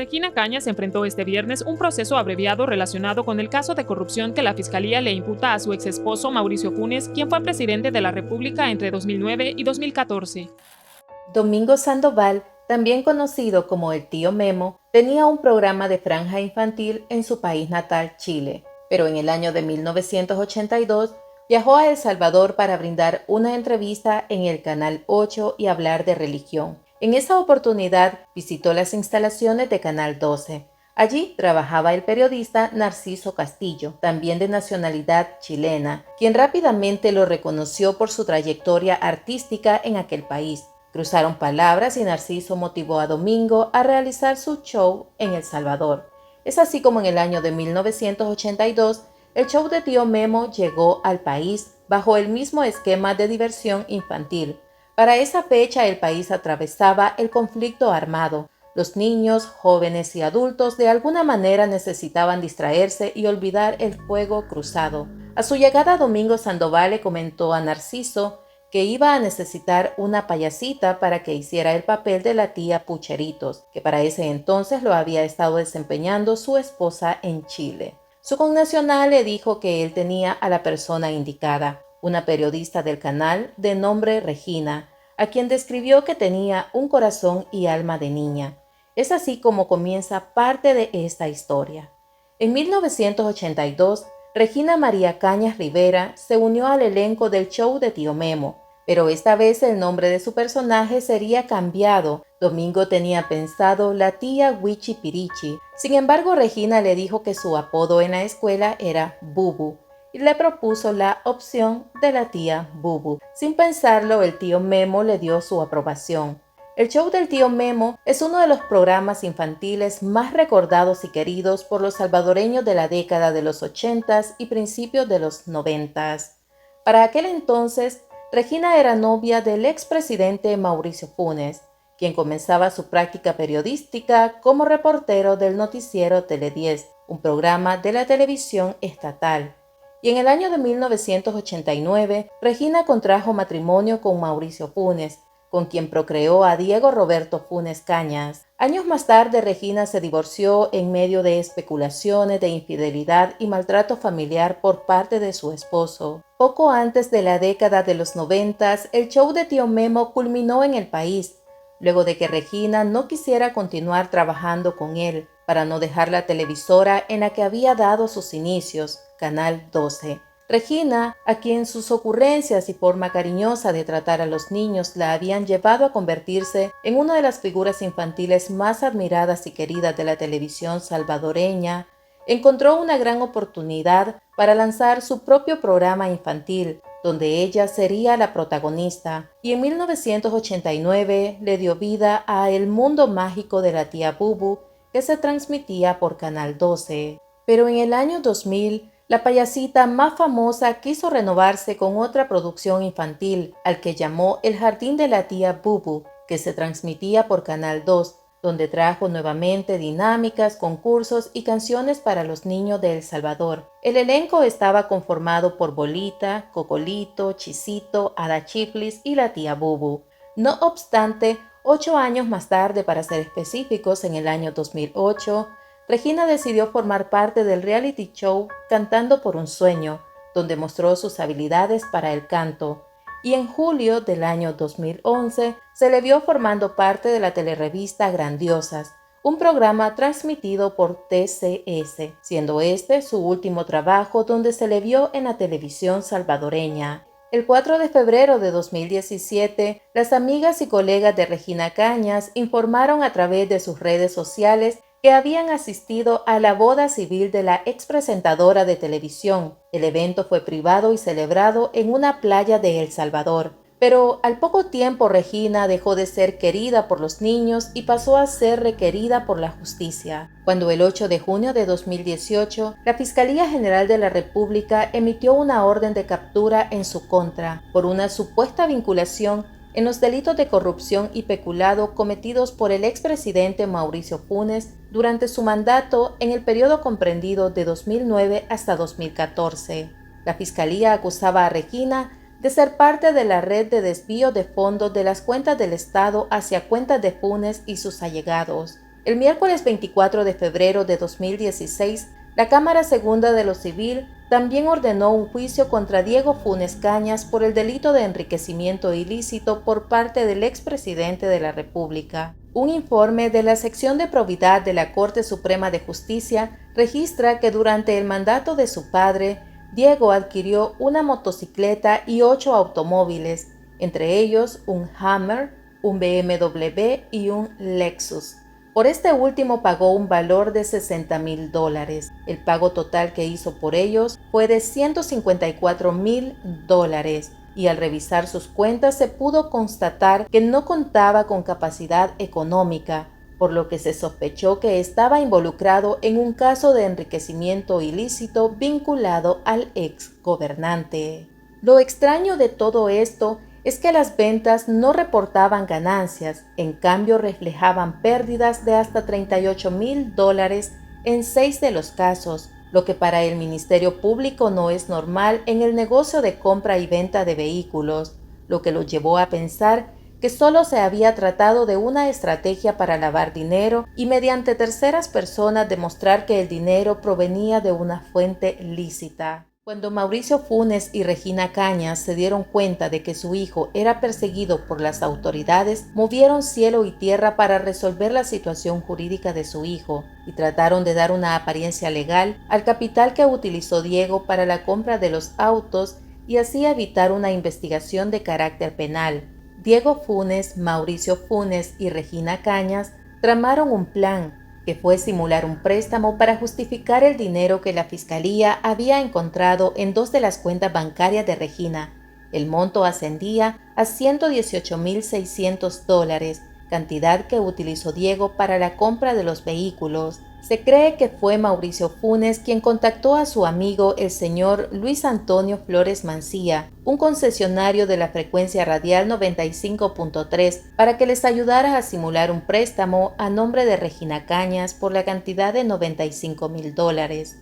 Regina Cañas enfrentó este viernes un proceso abreviado relacionado con el caso de corrupción que la Fiscalía le imputa a su exesposo Mauricio Funes, quien fue presidente de la República entre 2009 y 2014. Domingo Sandoval, también conocido como el Tío Memo, tenía un programa de franja infantil en su país natal, Chile, pero en el año de 1982 viajó a El Salvador para brindar una entrevista en el Canal 8 y hablar de religión. En esa oportunidad visitó las instalaciones de Canal 12. Allí trabajaba el periodista Narciso Castillo, también de nacionalidad chilena, quien rápidamente lo reconoció por su trayectoria artística en aquel país. Cruzaron palabras y Narciso motivó a Domingo a realizar su show en El Salvador. Es así como en el año de 1982, el show de Tío Memo llegó al país bajo el mismo esquema de diversión infantil. Para esa fecha el país atravesaba el conflicto armado. Los niños, jóvenes y adultos de alguna manera necesitaban distraerse y olvidar el fuego cruzado. A su llegada, Domingo Sandoval le comentó a Narciso que iba a necesitar una payasita para que hiciera el papel de la tía Pucheritos, que para ese entonces lo había estado desempeñando su esposa en Chile. Su connacional le dijo que él tenía a la persona indicada, una periodista del canal de nombre Regina, a quien describió que tenía un corazón y alma de niña. Es así como comienza parte de esta historia. En 1982, Regina María Cañas Rivera se unió al elenco del show de Tío Memo, pero esta vez el nombre de su personaje sería cambiado. Domingo tenía pensado la tía Wichi Pirichi. Sin embargo, Regina le dijo que su apodo en la escuela era Bubu y le propuso la opción de la tía Bubu. Sin pensarlo, el tío Memo le dio su aprobación. El show del tío Memo es uno de los programas infantiles más recordados y queridos por los salvadoreños de la década de los 80s y principios de los 90s. Para aquel entonces, Regina era novia del expresidente Mauricio Funes, quien comenzaba su práctica periodística como reportero del noticiero Tele 10, un programa de la televisión estatal. Y en el año de 1989, Regina contrajo matrimonio con Mauricio Funes, con quien procreó a Diego Roberto Funes Cañas. Años más tarde, Regina se divorció en medio de especulaciones de infidelidad y maltrato familiar por parte de su esposo. Poco antes de la década de los 90, el show de Tío Memo culminó en el país, luego de que Regina no quisiera continuar trabajando con él, para no dejar la televisora en la que había dado sus inicios, Canal 12. Regina, a quien sus ocurrencias y forma cariñosa de tratar a los niños la habían llevado a convertirse en una de las figuras infantiles más admiradas y queridas de la televisión salvadoreña, encontró una gran oportunidad para lanzar su propio programa infantil, donde ella sería la protagonista, y en 1989 le dio vida a El Mundo Mágico de la Tía Bubu, que se transmitía por Canal 12. Pero en el año 2000, la payasita más famosa quiso renovarse con otra producción infantil, al que llamó El Jardín de la Tía Bubu, que se transmitía por Canal 2, donde trajo nuevamente dinámicas, concursos y canciones para los niños de El Salvador. El elenco estaba conformado por Bolita, Cocolito, Chisito, Ada Chiflis y la Tía Bubu. No obstante, 8 años más tarde, para ser específicos, en el año 2008, Regina decidió formar parte del reality show Cantando por un Sueño, donde mostró sus habilidades para el canto, y en julio del año 2011 se le vio formando parte de la telerevista Grandiosas, un programa transmitido por TCS, siendo este su último trabajo donde se le vio en la televisión salvadoreña. El 4 de febrero de 2017, las amigas y colegas de Regina Cañas informaron a través de sus redes sociales que habían asistido a la boda civil de la expresentadora de televisión. El evento fue privado y celebrado en una playa de El Salvador. Pero al poco tiempo Regina dejó de ser querida por los niños y pasó a ser requerida por la justicia, cuando el 8 de junio de 2018 la Fiscalía General de la República emitió una orden de captura en su contra por una supuesta vinculación en los delitos de corrupción y peculado cometidos por el expresidente Mauricio Funes durante su mandato en el periodo comprendido de 2009 hasta 2014. La Fiscalía acusaba a Regina de ser parte de la red de desvío de fondos de las cuentas del Estado hacia cuentas de Funes y sus allegados. El miércoles 24 de febrero de 2016, la Cámara Segunda de lo Civil también ordenó un juicio contra Diego Funes Cañas por el delito de enriquecimiento ilícito por parte del expresidente de la República. Un informe de la sección de probidad de la Corte Suprema de Justicia registra que durante el mandato de su padre, Diego adquirió una motocicleta y 8 automóviles, entre ellos un Hummer, un BMW y un Lexus. Por este último pagó un valor de $60,000. El pago total que hizo por ellos fue de $154,000 y al revisar sus cuentas se pudo constatar que no contaba con capacidad económica, por lo que se sospechó que estaba involucrado en un caso de enriquecimiento ilícito vinculado al ex gobernante. Lo extraño de todo esto es que las ventas no reportaban ganancias, en cambio reflejaban pérdidas de hasta $38,000 en 6 de los casos, lo que para el Ministerio Público no es normal en el negocio de compra y venta de vehículos, lo que lo llevó a pensar que solo se había tratado de una estrategia para lavar dinero y mediante terceras personas demostrar que el dinero provenía de una fuente lícita. Cuando Mauricio Funes y Regina Cañas se dieron cuenta de que su hijo era perseguido por las autoridades, movieron cielo y tierra para resolver la situación jurídica de su hijo y trataron de dar una apariencia legal al capital que utilizó Diego para la compra de los autos y así evitar una investigación de carácter penal. Diego Funes, Mauricio Funes y Regina Cañas tramaron un plan que fue simular un préstamo para justificar el dinero que la Fiscalía había encontrado en 2 de las cuentas bancarias de Regina. El monto ascendía a $118,600, cantidad que utilizó Diego para la compra de los vehículos. Se cree que fue Mauricio Funes quien contactó a su amigo el señor Luis Antonio Flores Mancía, un concesionario de la frecuencia radial 95.3, para que les ayudara a simular un préstamo a nombre de Regina Cañas por la cantidad de $95,000.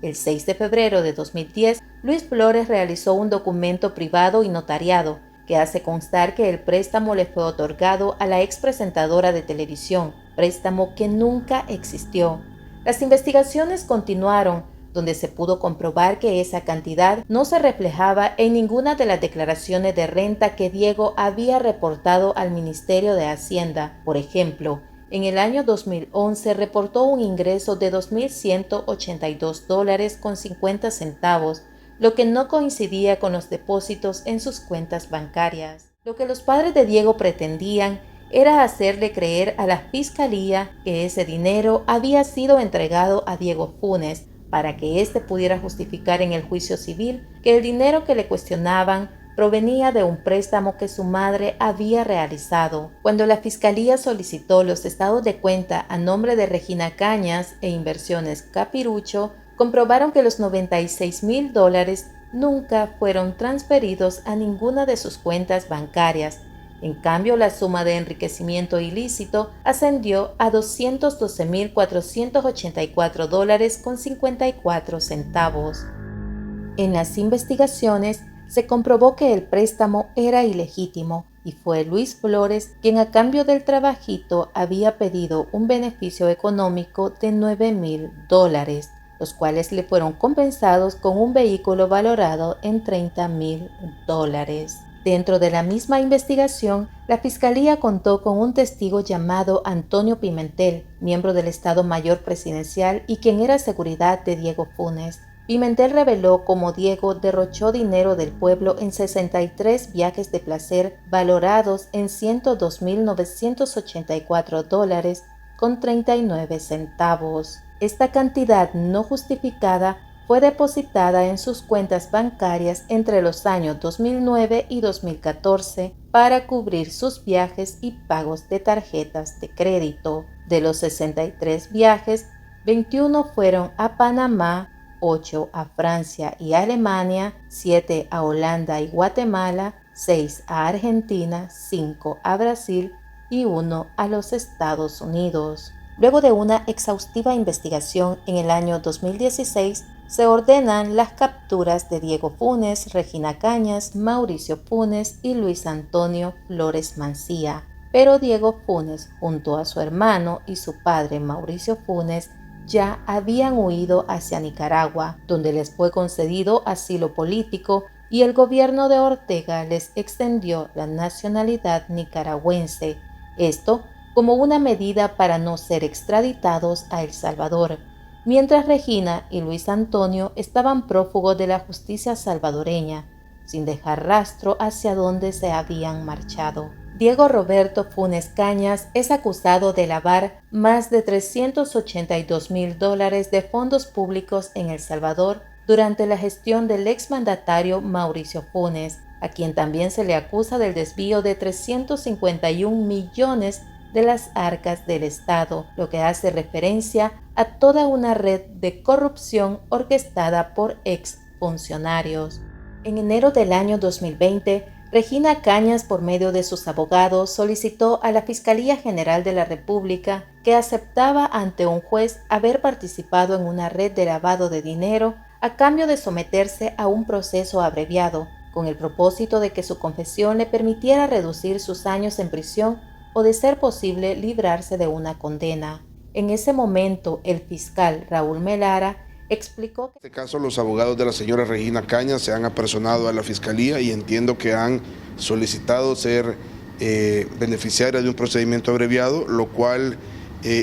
El 6 de febrero de 2010, Luis Flores realizó un documento privado y notariado que hace constar que el préstamo le fue otorgado a la expresentadora de televisión, préstamo que nunca existió. Las investigaciones continuaron, donde se pudo comprobar que esa cantidad no se reflejaba en ninguna de las declaraciones de renta que Diego había reportado al Ministerio de Hacienda. Por ejemplo, en el año 2011 reportó un ingreso de $2,182,50, lo que no coincidía con los depósitos en sus cuentas bancarias. Lo que los padres de Diego pretendían era hacerle creer a la Fiscalía que ese dinero había sido entregado a Diego Funes para que éste pudiera justificar en el juicio civil que el dinero que le cuestionaban provenía de un préstamo que su madre había realizado. Cuando la Fiscalía solicitó los estados de cuenta a nombre de Regina Cañas e Inversiones Capirucho, comprobaron que los $96,000 nunca fueron transferidos a ninguna de sus cuentas bancarias. En cambio, la suma de enriquecimiento ilícito ascendió a $212,484,54. En las investigaciones se comprobó que el préstamo era ilegítimo y fue Luis Flores quien a cambio del trabajito había pedido un beneficio económico de $9,000, los cuales le fueron compensados con un vehículo valorado en $30,000. Dentro de la misma investigación, la Fiscalía contó con un testigo llamado Antonio Pimentel, miembro del Estado Mayor Presidencial y quien era seguridad de Diego Funes. Pimentel reveló cómo Diego derrochó dinero del pueblo en 63 viajes de placer valorados en $102,984,39. Esta cantidad no justificada fue depositada en sus cuentas bancarias entre los años 2009 y 2014 para cubrir sus viajes y pagos de tarjetas de crédito. De los 63 viajes, 21 fueron a Panamá, 8 a Francia y Alemania, 7 a Holanda y Guatemala, 6 a Argentina, 5 a Brasil y 1 a los Estados Unidos. Luego de una exhaustiva investigación en el año 2016, se ordenan las capturas de Diego Funes, Regina Cañas, Mauricio Funes y Luis Antonio Flores Mancía. pero Diego Funes, junto a su hermano y su padre Mauricio Funes, ya habían huido hacia Nicaragua, donde les fue concedido asilo político y el gobierno de Ortega les extendió la nacionalidad nicaragüense, esto como una medida para no ser extraditados a El Salvador, mientras Regina y Luis Antonio estaban prófugos de la justicia salvadoreña, sin dejar rastro hacia dónde se habían marchado. Diego Roberto Funes Cañas es acusado de lavar más de $382,000 de fondos públicos en El Salvador durante la gestión del exmandatario Mauricio Funes, a quien también se le acusa del desvío de 351 millones de las arcas del Estado, lo que hace referencia a toda una red de corrupción orquestada por exfuncionarios. En enero del año 2020, Regina Cañas, por medio de sus abogados, solicitó a la Fiscalía General de la República que aceptaba ante un juez haber participado en una red de lavado de dinero a cambio de someterse a un proceso abreviado, con el propósito de que su confesión le permitiera reducir sus años en prisión o, de ser posible, librarse de una condena. En ese momento, el fiscal Raúl Melara explicó que en este caso los abogados de la señora Regina Cañas se han apersonado a la Fiscalía y entiendo que han solicitado ser beneficiaria de un procedimiento abreviado, lo cual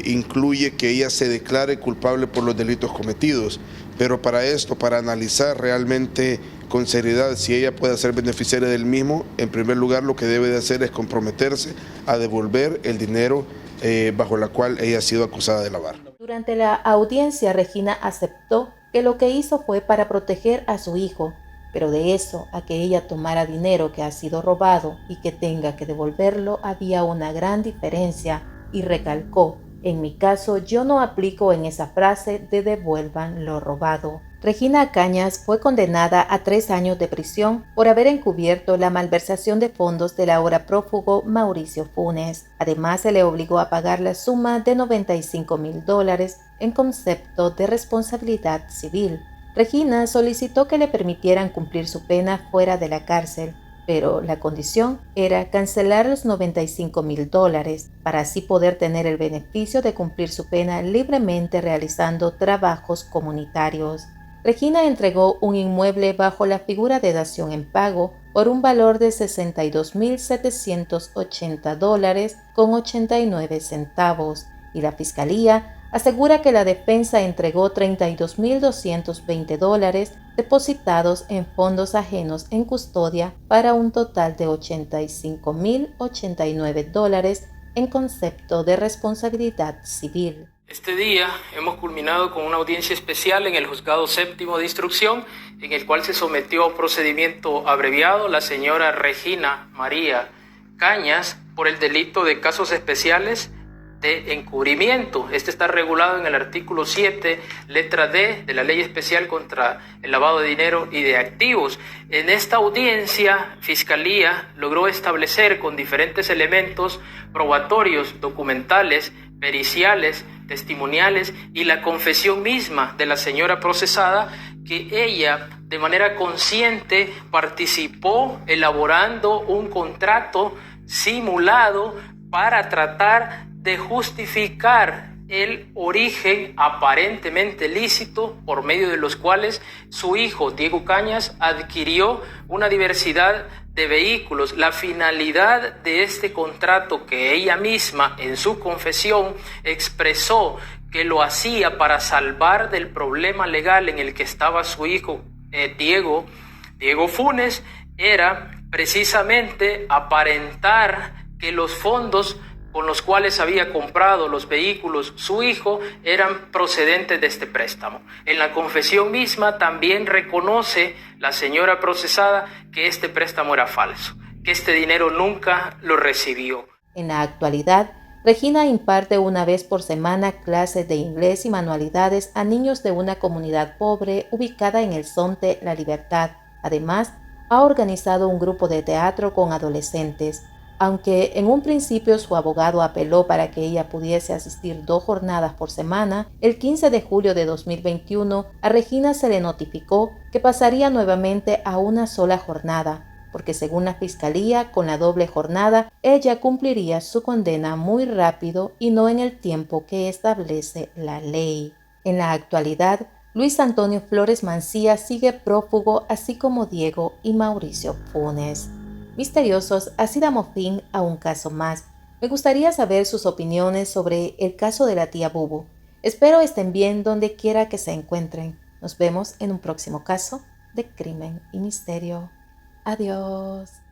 incluye que ella se declare culpable por los delitos cometidos. Pero para esto, para analizar realmente con seriedad si ella puede ser beneficiaria del mismo, en primer lugar lo que debe de hacer es comprometerse a devolver el dinero bajo la cual ella ha sido acusada de lavar. Durante la audiencia, Regina aceptó que lo que hizo fue para proteger a su hijo, pero de eso a que ella tomara dinero que ha sido robado y que tenga que devolverlo había una gran diferencia, y recalcó: en mi caso yo no aplico en esa frase de devuelvan lo robado. Regina Cañas fue condenada a 3 años de prisión por haber encubierto la malversación de fondos del ahora prófugo Mauricio Funes. Además, se le obligó a pagar la suma de $95,000 en concepto de responsabilidad civil. Regina solicitó que le permitieran cumplir su pena fuera de la cárcel, pero la condición era cancelar los $95,000 para así poder tener el beneficio de cumplir su pena libremente realizando trabajos comunitarios. Regina entregó un inmueble bajo la figura de dación en pago por un valor de $62,780,89 y la Fiscalía asegura que la defensa entregó $32,220 depositados en fondos ajenos en custodia para un total de $85,089 en concepto de responsabilidad civil. Este día hemos culminado con una audiencia especial en el Juzgado Séptimo de Instrucción, en el cual se sometió a un procedimiento abreviado la señora Regina María Cañas por el delito de casos especiales de encubrimiento. Este está regulado en el artículo 7, letra D, de la Ley Especial contra el Lavado de Dinero y de Activos. En esta audiencia, Fiscalía logró establecer con diferentes elementos probatorios, documentales, periciales, testimoniales y la confesión misma de la señora procesada, que ella de manera consciente participó elaborando un contrato simulado para tratar de justificar el origen aparentemente lícito por medio de los cuales su hijo Diego Cañas adquirió una diversidad de vehículos. La finalidad de este contrato, que ella misma en su confesión expresó que lo hacía para salvar del problema legal en el que estaba su hijo Diego Funes, era precisamente aparentar que los fondos con los cuales había comprado los vehículos su hijo eran procedentes de este préstamo. En la confesión misma también reconoce la señora procesada que este préstamo era falso, que este dinero nunca lo recibió. En la actualidad, Regina imparte una vez por semana clases de inglés y manualidades a niños de una comunidad pobre ubicada en el Zonte La Libertad. Además, ha organizado un grupo de teatro con adolescentes. Aunque en un principio su abogado apeló para que ella pudiese asistir 2 jornadas por semana, el 15 de julio de 2021 a Regina se le notificó que pasaría nuevamente a una sola jornada, porque según la fiscalía, con la doble jornada, ella cumpliría su condena muy rápido y no en el tiempo que establece la ley. En la actualidad, Luis Antonio Flores Mancía sigue prófugo, así como Diego y Mauricio Funes. Misteriosos, así damos fin a un caso más. Me gustaría saber sus opiniones sobre el caso de la tía Bubu. Espero estén bien donde quiera que se encuentren. Nos vemos en un próximo caso de Crimen y Misterio. Adiós.